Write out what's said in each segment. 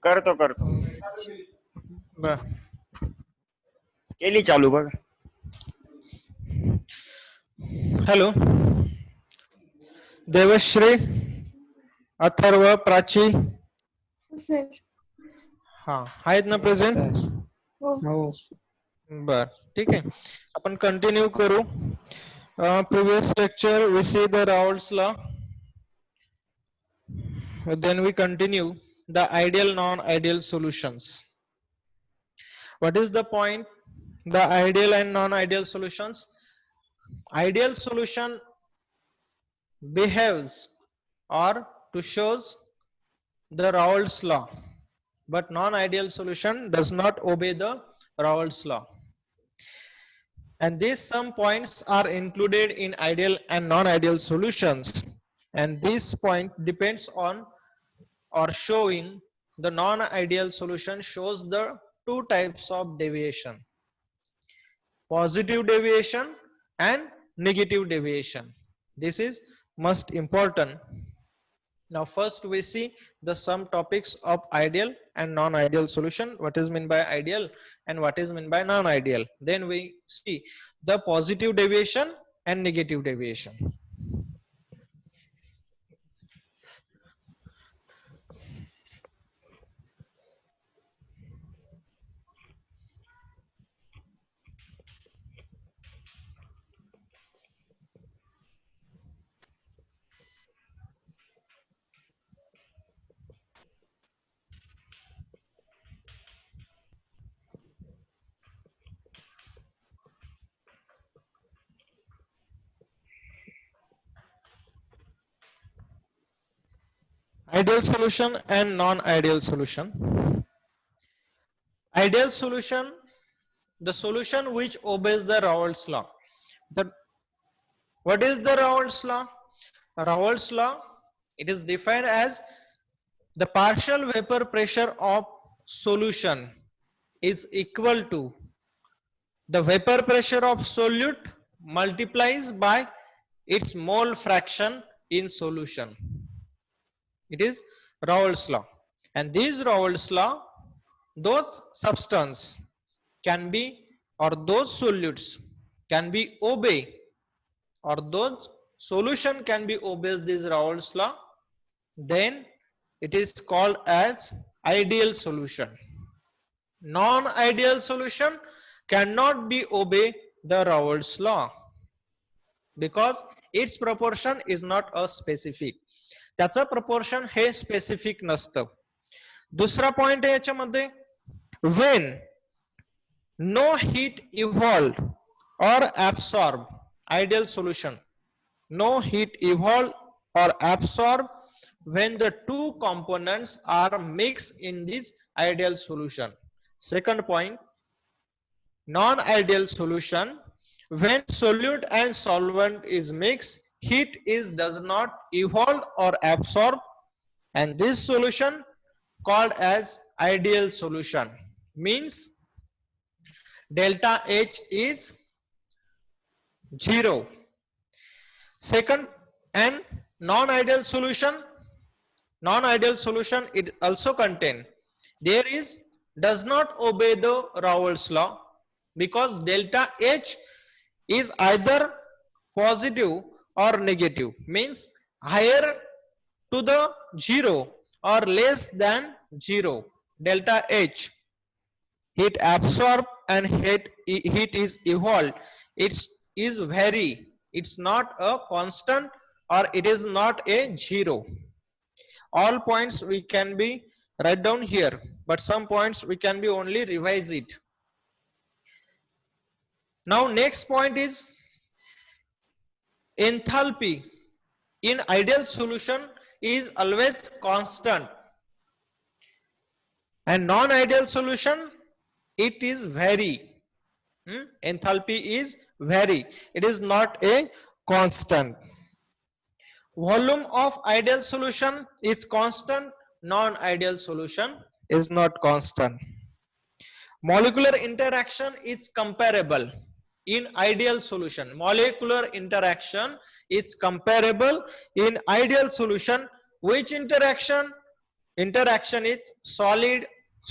करतो करतो. बर. केली चालू बघ. Hello Devashree, Atharva, Prachi sir. हा आहेत ना प्रेझेंट? हो. बर, ठीक आहे. आपण कंटिन्यू करू. Previous lecture we see the Raoult's law, then we continue the ideal non-ideal solutions. What is the point? The ideal and non-ideal solutions. Ideal solution behaves or to shows the Raoult's law, but non-ideal solution does not obey the Raoult's law. And these some points are included in ideal and non-ideal solutions, and this point depends on or showing the non-ideal solution shows the two types of deviation: positive deviation and negative deviation. This is most important. Now first we see the some topics of ideal and non-ideal solution, what is meant by ideal and what is meant by non-ideal. Then we see the positive deviation and negative deviation. Ideal solution and non-ideal solution. Ideal solution, the solution which obeys the Raoult's law. What is the Raoult's law? Raoult's law, it is defined as the partial vapor pressure of solution is equal to the vapor pressure of solute multiplies by its mole fraction in solution. It is Raoult's law. And this Raoult's law, those substance can be, or those solutes can be obey, or those solution can be obeys this Raoult's law, then it is called as ideal solution. Non-ideal solution cannot be obey the Raoult's law because its proportion is not a specific. त्याचं proportion हे specific नसतं. दुसरा point आहे याच्यामध्ये, when no heat evolved or absorbed, ideal solution, no heat evolved or absorbed when the two components are mixed in this ideal solution. Second point, non-ideal solution, when solute and solvent is mixed, heat is does not evolve or absorb, and this solution called as ideal solution, means delta H is 0. Second, and non-ideal solution, it also contain, there is does not obey the Raoult's law because delta H is either positive or negative, means higher to the 0 or less than 0. Delta H, heat absorb and heat is evolved, it is vary, it's not a constant or it is not a 0. All points we can be write down here, but some points we can be only revise it. Now next point is enthalpy in ideal solution is always constant, and non-ideal solution it is vary. Enthalpy is vary, it is not a constant. Volume of ideal solution is constant, non-ideal solution is not constant. Molecular interaction is comparable in ideal solution. Molecular interaction is comparable in ideal solution. Which interaction? interaction is solid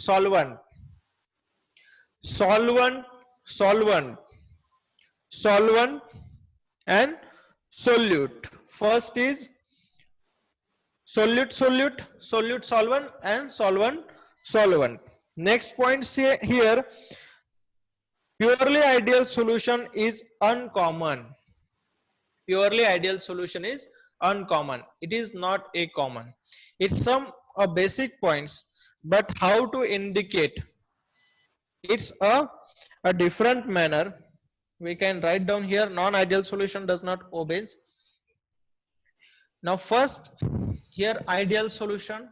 solvent, solvent solvent, solvent and solute. First is solute solute, solute solvent and solvent solvent. Next point here, purely ideal solution is uncommon. Purely ideal solution is uncommon. It is not a common. It's some basic points, but how to indicate? It's a different manner. We can write down here, non-ideal solution does not obeys. Now first, here ideal solution.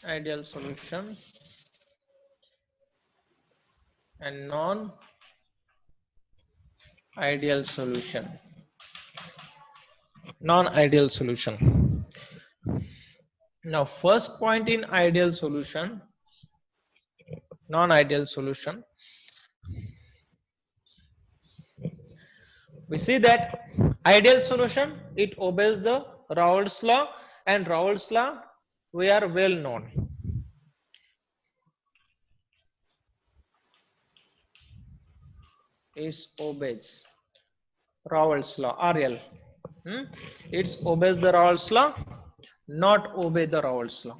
Ideal solution and non-ideal solution. Non-ideal solution. Now first point in ideal solution, non-ideal solution, we see that ideal solution, it obeys the Raoult's law, and Raoult's law we are well known. It obeys Raoult's law, RL. It obeys the Raoult's law, not obey the Raoult's law.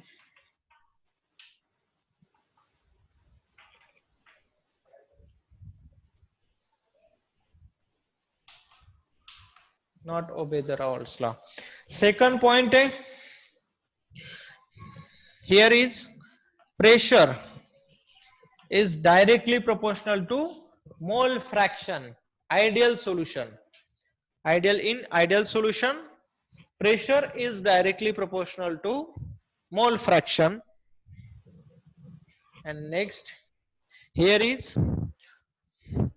Not obey the Raoult's law. Second point, here is pressure is directly proportional to mole fraction. Ideal solution. In ideal solution, pressure is directly proportional to mole fraction. And next, here is,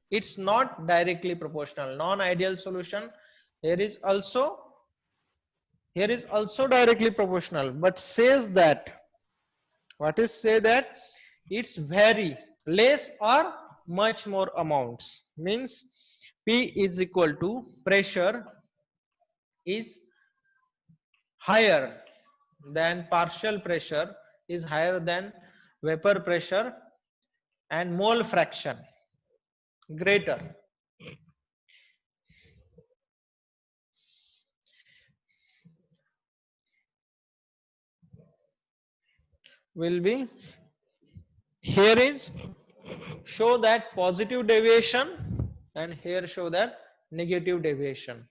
it's not directly proportional. Non-ideal solution, here is also directly proportional, but says that, what is say that it's vary less or much more amounts, means P is equal to pressure is higher than partial pressure is higher than vapor pressure, and mole fraction greater. Will be, here is show that positive deviation and here show that negative deviation.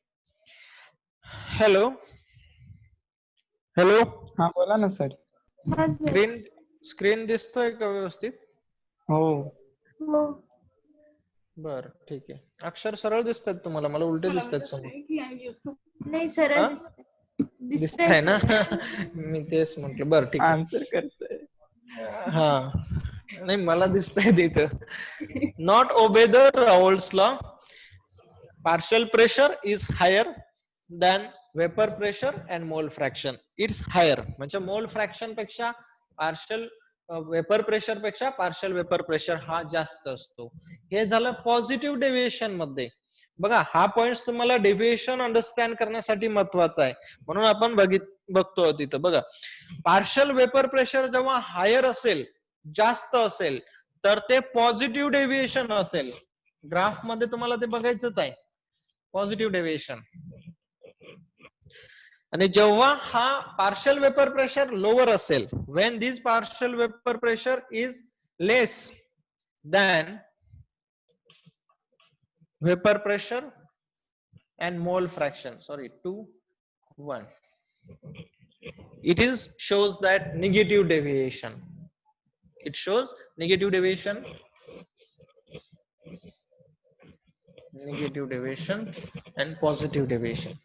Hello. हाँ बोला ना sir. हाँ sir. Screen दिसतोय का व्यवस्थित? हो. हो. बर ठीक आहे. अक्षर सरळ दिसतात तुम्हाला, मला उलटे दिसतात समोर. नाही सरळ हा? दिसतंय दिसतंय ना? मी तेच म्हटलं. बर ठीक आहे. आन्सर करतोय. हा नाही मला दिसतंय तिथं. Not obey the Raoult's law. Partial pressure is higher than vapor pressure and mole fraction. It's higher. म्हणजे mole fraction पेक्षा partial vapor pressure पेक्षा partial vapor pressure हा जास्त असतो. हे झालं पॉझिटिव्ह डेव्हिएशन मध्ये. बघा हा पॉइंट तुम्हाला डेव्हिएशन अंडरस्टँड करण्यासाठी महत्वाचा आहे, म्हणून आपण बघतो तिथं. बघा पार्शियल वेपर प्रेशर जेव्हा हायर असेल, जास्त असेल, तर ते पॉझिटिव्ह डेव्हिएशन असेल. ग्राफ मध्ये तुम्हाला ते बघायचंच आहे, पॉझिटिव्ह डेव्हिएशन. आणि जेव्हा हा पार्शियल वेपर प्रेशर लोअर असेल, when this partial vapor pressure is less than vapor pressure and mole fraction, sorry 2 1, it is shows that negative deviation. It shows negative deviation, and positive deviation.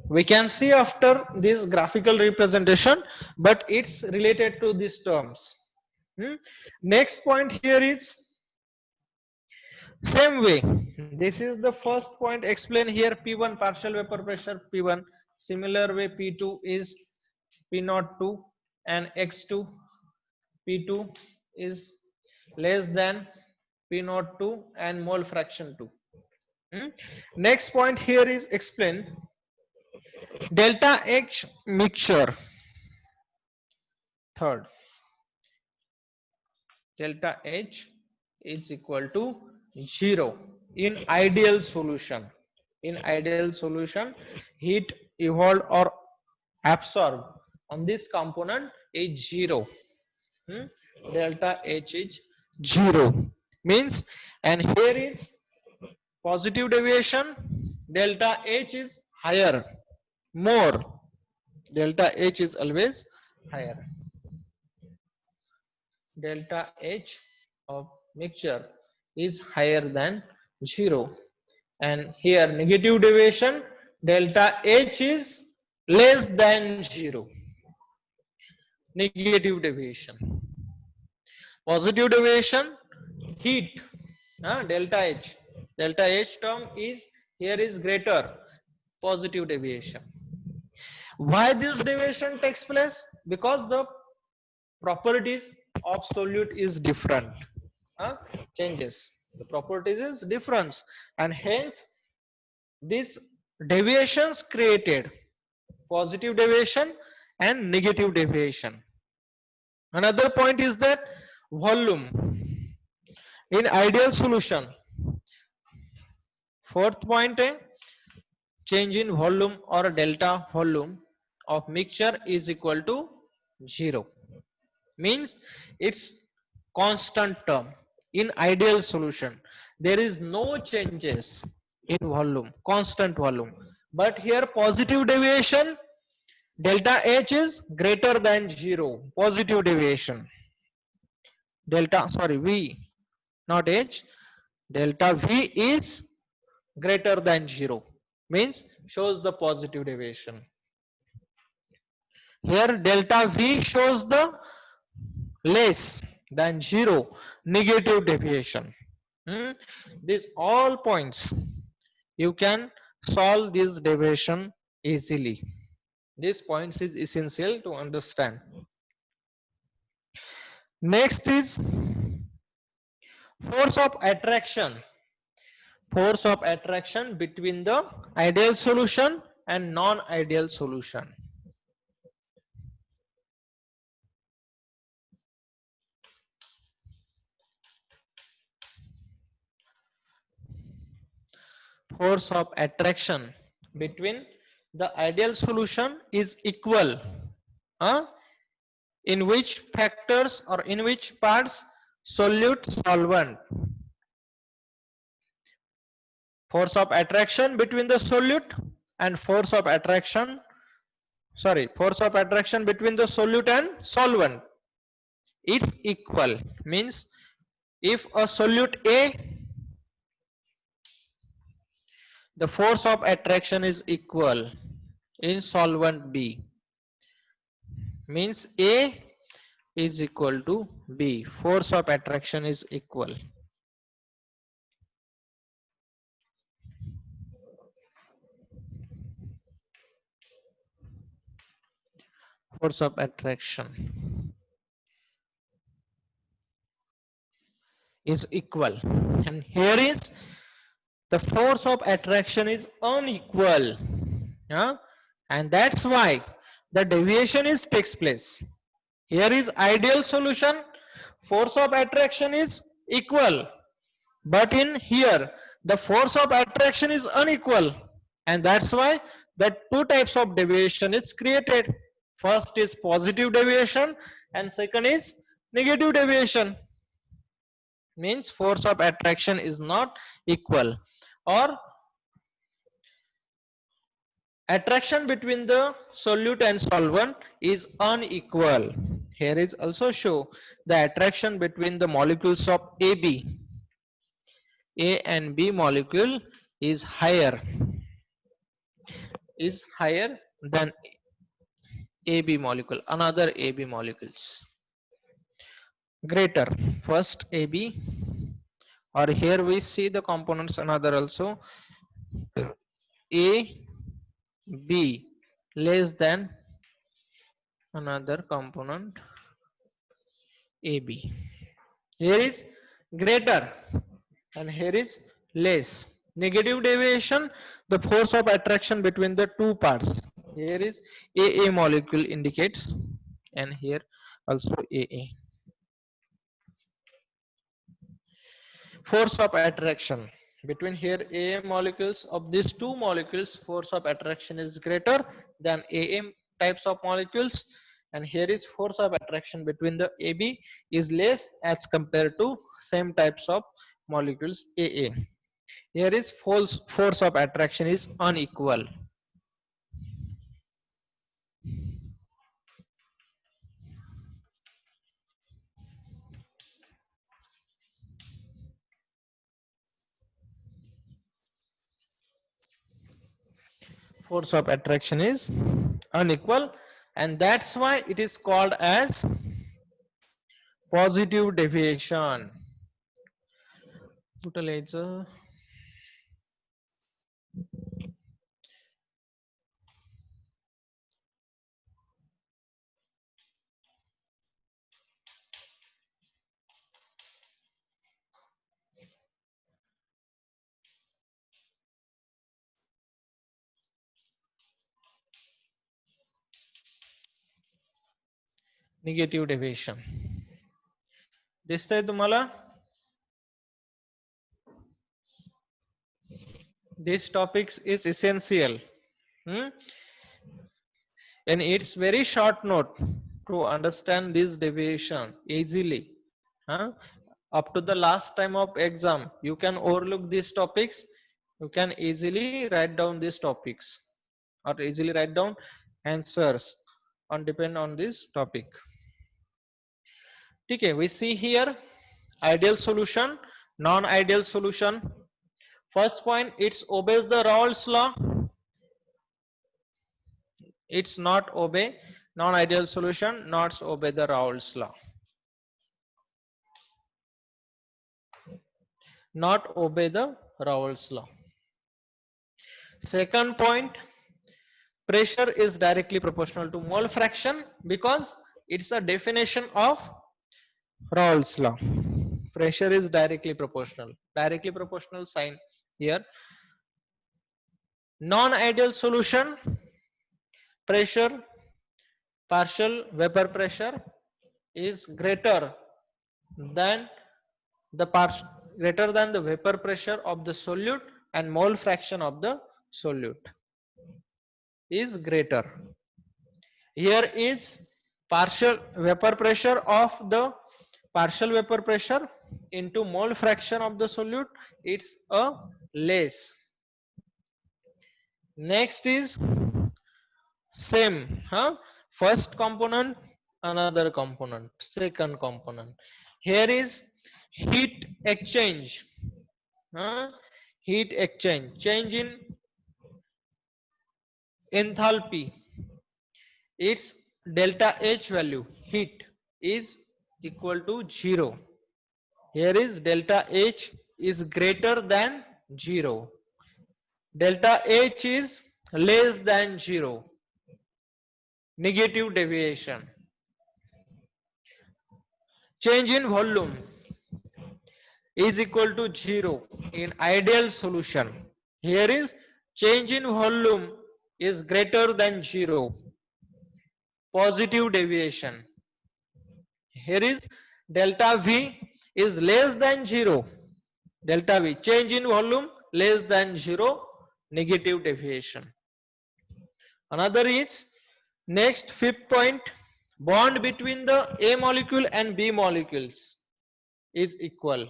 We can see after this graphical representation, but it's related to these terms. Next point here is same way. This is the first point explained here. P1 partial vapor pressure P1. Similar way P2 is P02 and X2. P2 is less than P02 and mole fraction 2. Hmm? Next point here is explain delta H mixture. Third, delta H is equal to 0 in ideal solution. In ideal solution, heat evolved or absorbed on this component is 0. Hmm? Delta H is 0 means, and here is positive deviation, delta H is higher, more. Delta H is always higher. Delta H of mixture is higher than 0, and here negative deviation, delta H is less than 0. Negative deviation. Positive deviation, heat, delta H. Delta H term is here is greater, positive deviation. Why this deviation takes place? Because the properties of solute is different. Changes. The properties is difference, and hence these deviations created positive deviation and negative deviation. Another point is that volume in ideal solution. Fourth point, change in volume or delta volume of mixture is equal to 0. Means it's constant term. In ideal solution, there is no changes in volume, constant volume. But here positive deviation, delta H is greater than 0. Positive deviation. Delta, sorry, V, not H. Delta V is greater than 0. Means shows the positive deviation. Here delta V shows the less than 0, negative deviation. These all points you can solve this deviation easily. These points is essential to understand. Next is force of attraction. Force of attraction between the ideal solution and non-ideal solution. Force of attraction between the ideal solution is equal. In which factors or in which parts? Solute, solvent. Force of attraction between the solute and force of attraction, force of attraction between the solute and solvent, it's equal. Means if a solute A, the force of attraction is equal in solvent B. Means A is equal to B. Force of attraction is equal. Force of attraction is equal, and here is the force of attraction is unequal, and that's why the deviation is takes place. Here is ideal solution, force of attraction is equal, but in here the force of attraction is unequal, and that's why the two types of deviation is created. First is positive deviation and second is negative deviation. Means force of attraction is not equal, or attraction between the solute and solvent is unequal. Here is also show the attraction between the molecules of AB. A and B molecule is higher than AB molecule, another AB molecules. Greater, first AB, or here we see the components another also, A, B less than another component AB. Here is greater and here is less. Negative deviation, the force of attraction between the two parts. Here is AA molecule indicates, and here also AA. Force of attraction between here AA molecules of these two molecules, force of attraction is greater than AA types of molecules, and here is force of attraction between the AB is less as compared to same types of molecules AA. Here is force of attraction is unequal. Force of attraction is unequal, and that's why it is called as positive deviation. Utilizer. Negative deviation. दिसतंय तुम्हाला? This topic is essential. And it's very short note to understand this deviation easily. Up to the last time of exam, you can overlook these topics. You can easily write down these topics or easily write down answers on depend on this topic. Okay, we see here ideal solution, non-ideal solution. First point, it obeys the Raoult's law. It's not obey non-ideal solution, not obey the Raoult's law. Not obey the Raoult's law. Second point, pressure is directly proportional to mole fraction because it's a definition of Raoult's law. Pressure is directly proportional. Directly proportional sign here. Non-ideal solution, pressure, partial vapor pressure is greater than the vapor pressure of the solute, and mole fraction of the solute is greater. Here is partial vapor pressure of the partial vapor pressure into mole fraction of the solute, it's a less. Next is same, first component, another component, second component. Here is heat exchange, heat exchange, change in enthalpy. Its delta H value, heat, is equal to 0. Here is delta H is greater than 0. Delta H is less than 0. Negative deviation. Change in volume is equal to 0 in ideal solution. Here is change in volume is greater than 0. Positive deviation. Here is delta V is less than 0. Delta V, change in volume less than 0, negative deviation. Another is, next fifth point, bond between the A molecule and B molecules is equal.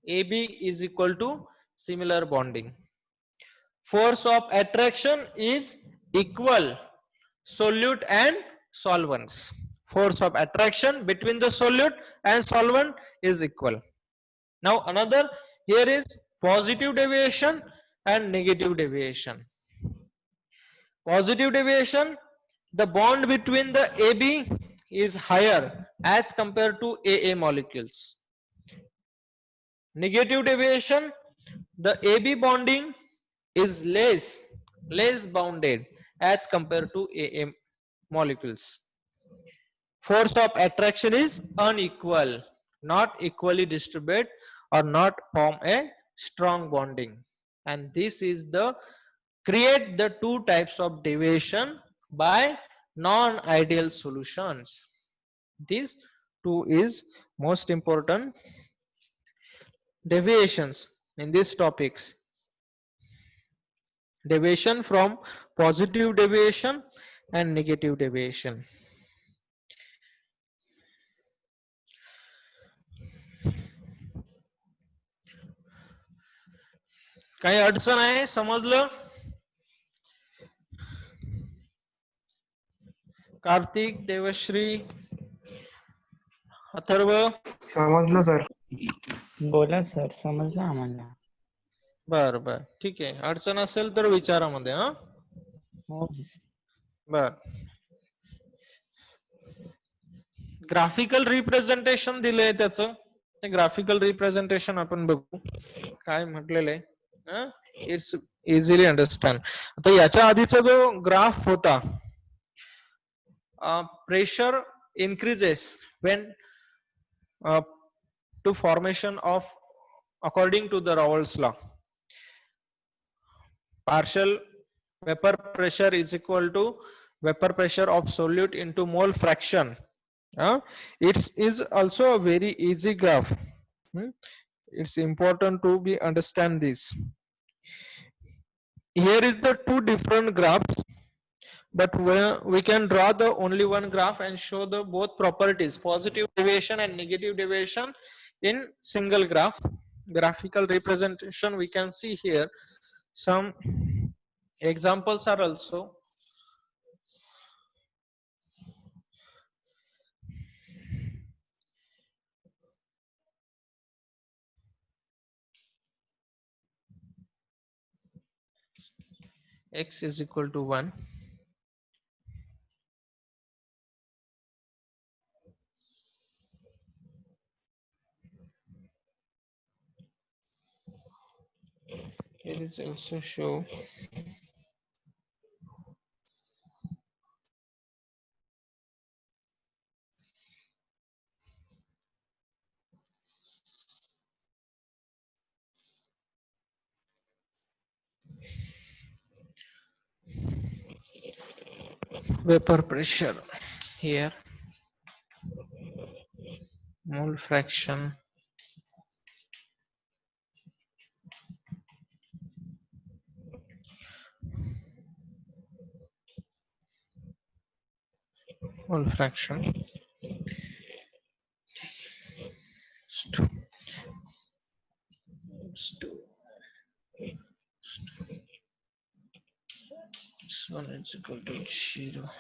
AB is equal to similar bonding. Force of attraction is equal, solute and solvents. Force of attraction between the solute and solvent is equal. Now another, here is positive deviation and negative deviation. Positive deviation, the bond between the AB is higher as compared to AA molecules. Negative deviation, the AB bonding is less bounded as compared to AA molecules. Force of attraction is unequal, not equally distributed or not form a strong bonding. and this is the create the two types of deviation by non-ideal solutions. These two is most important deviations in these topics. Deviation from positive deviation and negative deviation. काही अडचण आहे समजलं? कार्तिक, देवश्री, अथर्व. समजलं sir. बोला sir, समजलं आम्हाला. बर बर ठीक आहे. अडचण असेल तर विचारा मध्ये. हा हो. बर. ग्राफिकल रिप्रेझेंटेशन दिलंय त्याचं. ते ग्राफिकल रिप्रेझेंटेशन आपण बघू काय म्हटलेलं आहे. It's easily understand. आता याच्या आधीचा जो ग्राफ होता, pressure increases when to formation of according to the Raoult's law. Partial vapor pressure is equal to vapor pressure of solute into mole fraction. It is also a very easy graph. It's important to be understand this. Here is the two different graphs, but we can draw the only one graph and show the both properties, positive deviation and negative deviation, in single graph. Graphical representation we can see here. Some examples are also. X is equal to 1. It is also show vapor pressure here, mole fraction, mole fraction, so it's equal to 0.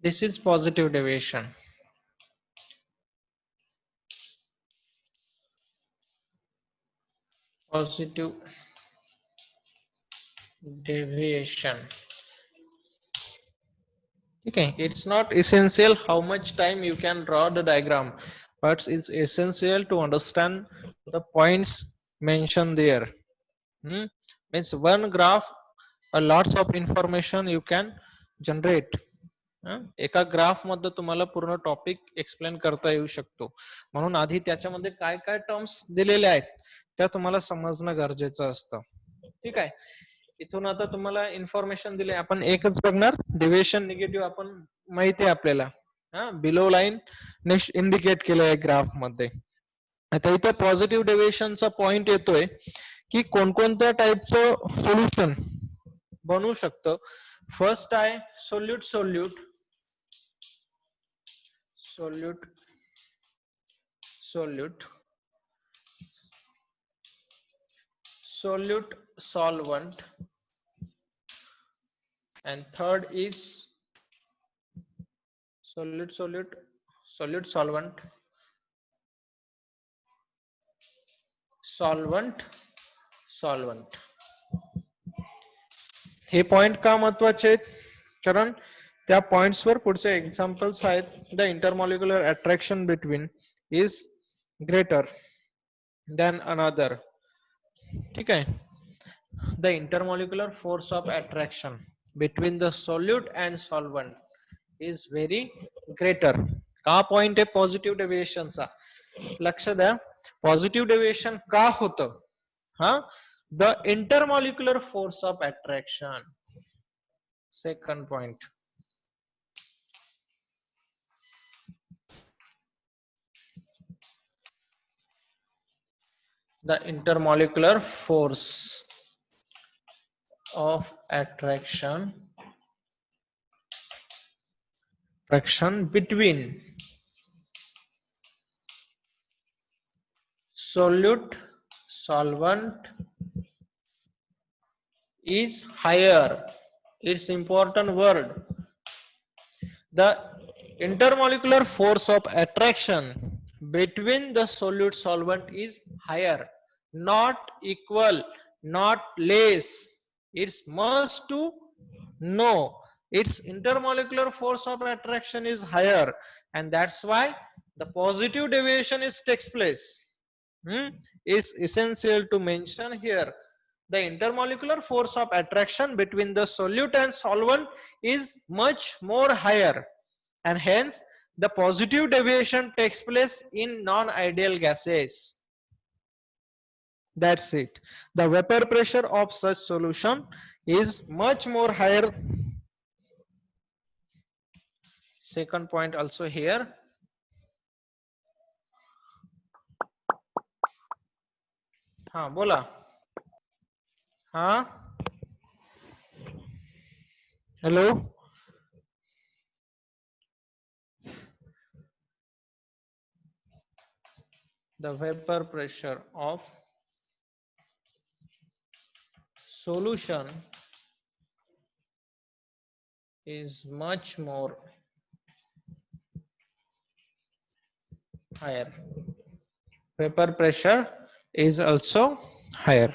This is positive deviation. Positive deviation. Okay, it's not essential how much time you can draw the diagram, but it's essential to understand the points mentioned there. Means one graph, a lots of information you can generate. एका graph मध्ये तुम्हाला पूर्ण topic explain करता येऊ शकतो, म्हणून आधी त्याच्यामध्ये काय काय टर्म्स दिलेले आहेत त्या तुम्हाला समजणं गरजेचं असतं. ठीक आहे, इथून आता तुम्हाला इन्फॉर्मेशन दिले, आपण एकच बघणार डेव्हिएशन निगेटिव्ह, आपण माहिती आहे आपल्याला बिलो लाईन इंडिकेट केलंय ग्राफ मध्ये. आता इथं पॉझिटिव्ह डेव्हिएशनचा पॉइंट येतोय की कोणकोणत्या टाईपचं सोल्युशन बनू शकतं. फर्स्ट आहे solute solute solute solute solute solvent, and third is solute solute solute solvent solvent solvent. Hey point का महत्वाचे आहेत, कारण त्या पॉइंट्स वर पुढचे एक्झाम्पल्स आहेत. The intermolecular attraction between is greater than another. ठीक आहे, the intermolecular force of attraction between the solute and solvent is very greater. का पॉइंट आहे पॉझिटिव्ह डेव्हिएशनचा, लक्ष द्या. पॉझिटिव्ह डेव्हिएशन का होतं? The intermolecular force of attraction. Second point, the intermolecular force of attraction between solute solvent is higher. It's important word. The intermolecular force of attraction between the solute solvent is higher, not equal, not less. It's must to know its intermolecular force of attraction is higher, and that's why the positive deviation is takes place. It's essential to mention here. The intermolecular force of attraction between the solute and solvent is much more higher, and hence the positive deviation takes place in non-ideal gases. That's it. The vapor pressure of such solution is much more higher. Second point also here. हाँ बोला. हाँ hello. The vapor pressure of solution is much more higher. Vapor pressure is also higher.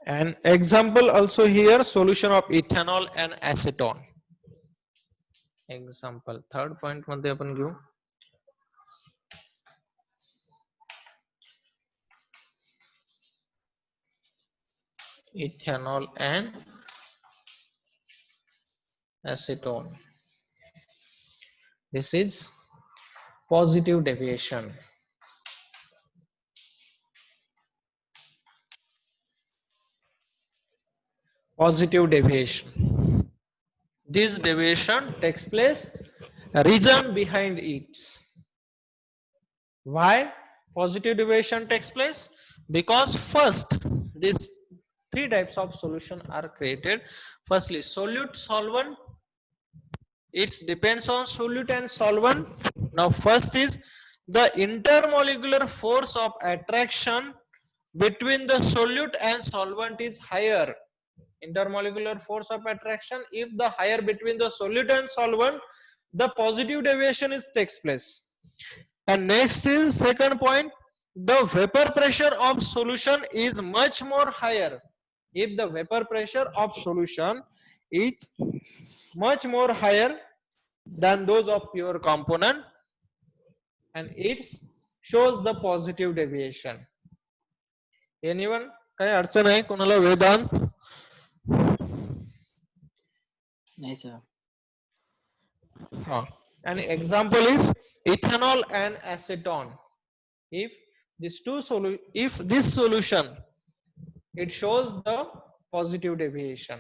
An example also here, solution of ethanol and acetone. Example third point मध्ये आपण घेऊ. Ethanol and acetone. This is positive deviation. Positive deviation. This deviation takes place reason behind it. Why positive deviation takes place? Because first these three types of solution are created. Firstly, solute solvent. It depends on solute and solvent. Now first is the intermolecular force of attraction between the solute and solvent is higher. Intermolecular force of attraction, if the higher between the solute and solvent, the positive deviation is takes place. And next is second point, the vapor pressure of solution is much more higher. If the vapor pressure of solution is much more higher than those of pure component, and it shows the positive deviation. Anyone? काही अडचण आहे कोणाला? वेदांत नाही sir. An example is ethanol and acetone. If if this solution, it shows the positive deviation,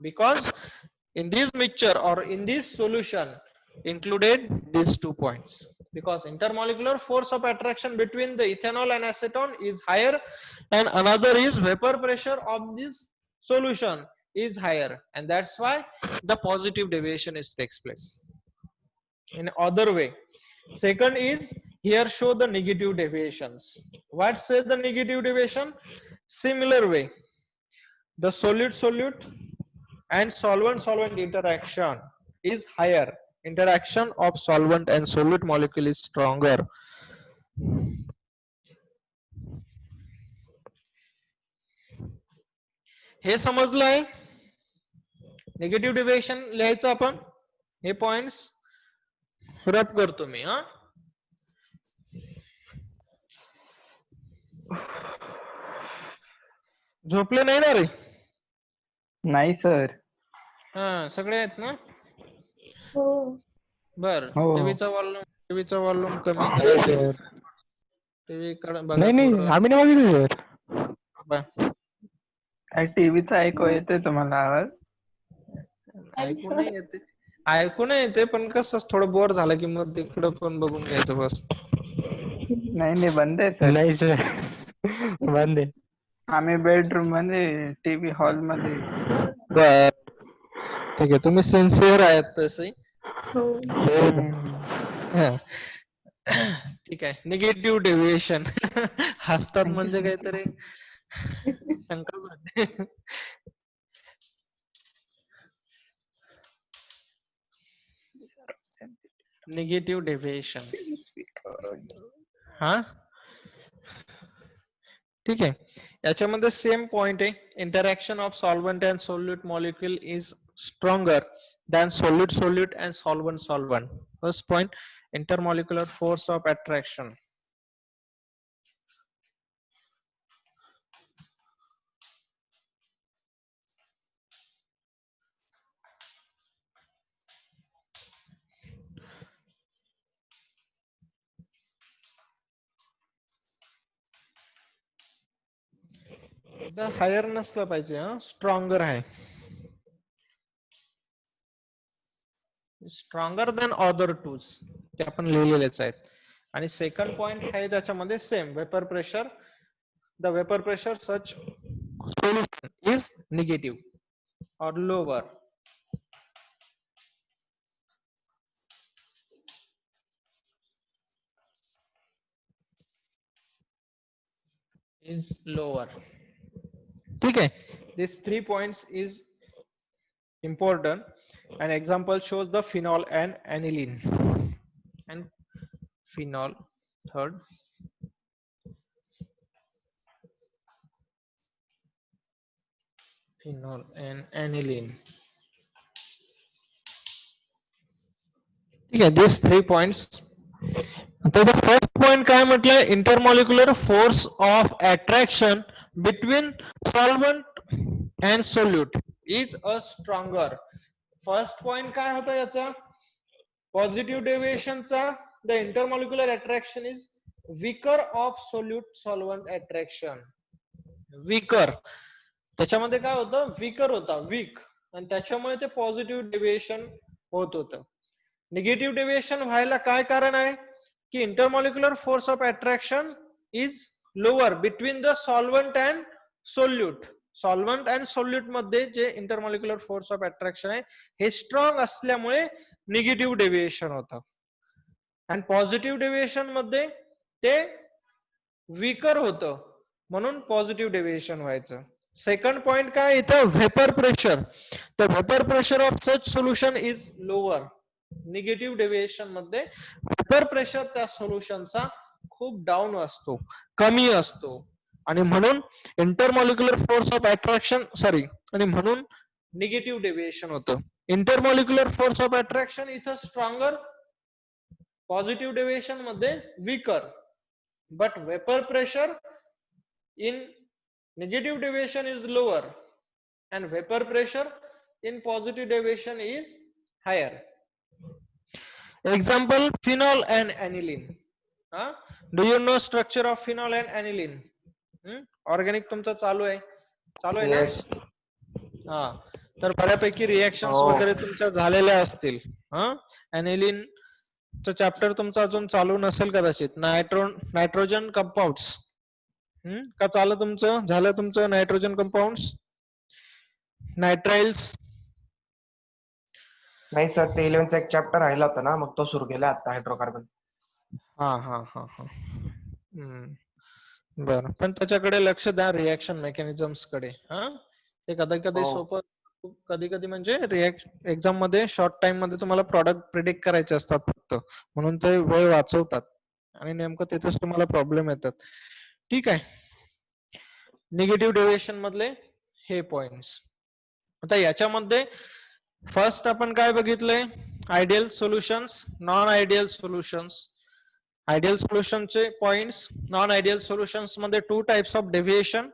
because in this mixture or in this solution included these 2 points, because intermolecular force of attraction between the ethanol and acetone is higher, and another is vapor pressure of this solution is higher, and that's why the positive deviation is takes place. In other way, second is, here show the negative deviations. What says the negative deviation? Similar way, the solute and solvent interaction is higher, interaction of solvent and solute molecule is stronger. हे समजलंय? Negative deviation लिहायचं आपण, हे points रब करतो मी. झोपले नाही ना रे? नाही सर. सगळे आहेत ना? हो. बर. हो. टीव्हीचा वॉल्यूम कमी हो करा. सर. टीव्ही कडे बघा. नाही नाही, थोडं. आम्ही नाही बघितलं सर. बरं. टीव्हीचा ऐकू येतोय तुम्हाला आवाज? ऐकू नाही येते. ऐकू नाही येते, पण कसं थोडं बोर झालं की मग तिकडं पण बघून घ्यायचं बस. नाही नाही, बंद आहे सर. नाही सर, बंद आहे. आम्ही बेडरूम मध्ये, टीव्ही हॉल मध्ये. बर, ठीक आहे. तुम्ही सिन्सिअर आहेत तसे. हो. ठीक आहे. निगेटिव्ह डेव्हिएशन हसतात म्हणजे काहीतरी शंका वाटते. Negative deviation. हा, ठीक आहे. याच्यामध्ये सेम पॉइंट आहे. Interaction of solvent and solute molecule is stronger than solute and solvent. First point, intermolecular force of attraction. The higher नसलं पाहिजे, स्ट्रॉंगर आहे. स्ट्रॉंगर देन अदर टूज, ते आपण लिहिलेलेच आहेत. आणि सेकंड पॉइंट आहे त्याच्यामध्ये same, vapour pressure. The vapour pressure such solution is negative और लोअर. is lower. ठीक आहे. These 3 points is important. An example shows the phenol and aniline. And phenol, third. Phenol and aniline. ठीक आहे. These 3 points. तर the first point काय म्हटलंय? Intermolecular force of attraction between solvent and solute is a stronger. First point काय होता याचा? Positive डेव्हिएशनचा, the intermolecular attraction is weaker of solute solvent attraction. Weaker, त्याच्यामध्ये काय होतं? वीकर होता, वीक, आणि त्याच्यामुळे ते पॉझिटिव्ह डेव्हिएशन होत होतं. निगेटिव्ह डेव्हिएशन व्हायला काय कारण आहे? की intermolecular force of attraction is lower between the solvent and solute. Solvent and solute मध्ये जे इंटरमॉलिक्युलर फोर्स ऑफ अट्रॅक्शन आहे हे स्ट्रॉंग असल्यामुळे निगेटिव्ह डेव्हिएशन होतं. आणि पॉझिटिव्ह डेव्हिएशन मध्ये ते वीकर होतं, म्हणून पॉझिटिव्ह डेव्हिएशन व्हायचं. सेकंड पॉइंट काय इथं? Vapour pressure. The vapour pressure of such solution is lower. Negative deviation मध्ये वेपर प्रेशर त्या सोल्युशनचा खूप डाऊन असतो, कमी असतो, आणि म्हणून इंटरमॉलिक्युलर फोर्स ऑफ अट्रॅक्शन आणि म्हणून निगेटिव्ह डेव्हिएशन होतं. इंटरमॉलिक्युलर फोर्स ऑफ अट्रॅक्शन इथं स्ट्रॉंगर, पॉझिटिव्ह डेव्हिएशन मध्ये weaker, but vapour pressure in negative deviation is lower and vapor pressure in positive deviation is higher. Example, phenol and aniline. Do you know structure of phenol and aniline? Organic तुमचं चालू आहे ना? Yes. हा, तर बऱ्यापैकी reactions हो. वगैरे तुमच्या झालेल्या असतील. aniline चा चॅप्टर तुमचा अजून चालू नसेल कदाचित. नायट्रोजन कंपाऊंड्स का चालू तुमचं झालं तुमचं नायट्रोजन कंपाऊंड्स, नायट्राइल्स. नाही सर, ते 11th चा एक चॅप्टर राहिला होता ना, मग तो सुरू केला आता हायड्रोकार्बन. हा. बरं, पण त्याच्याकडे लक्ष द्या रिएक्शन मेकॅनिझम्स कडे. ते कधी कधी हो. सोपं, कधी कधी म्हणजे एक्झाम मध्ये शॉर्ट टाइम मध्ये तुम्हाला प्रॉडक्ट प्रिडिक्ट करायचे असतात फक्त, म्हणून ते वेळ वाचवतात आणि नेमकं तिथेच तुम्हाला प्रॉब्लेम येतात. ठीक आहे. निगेटिव्ह डेव्हिएशन मधले हे पॉइंट्स. आता याच्यामध्ये फर्स्ट आपण काय बघितलंय? Ideal solutions, non ideal solutions. Ideal सोल्युशनचे पॉइंट्स, नॉन आयडियल सोल्युशन्स मध्ये 2 टाइप्स ऑफ डेव्हिएशन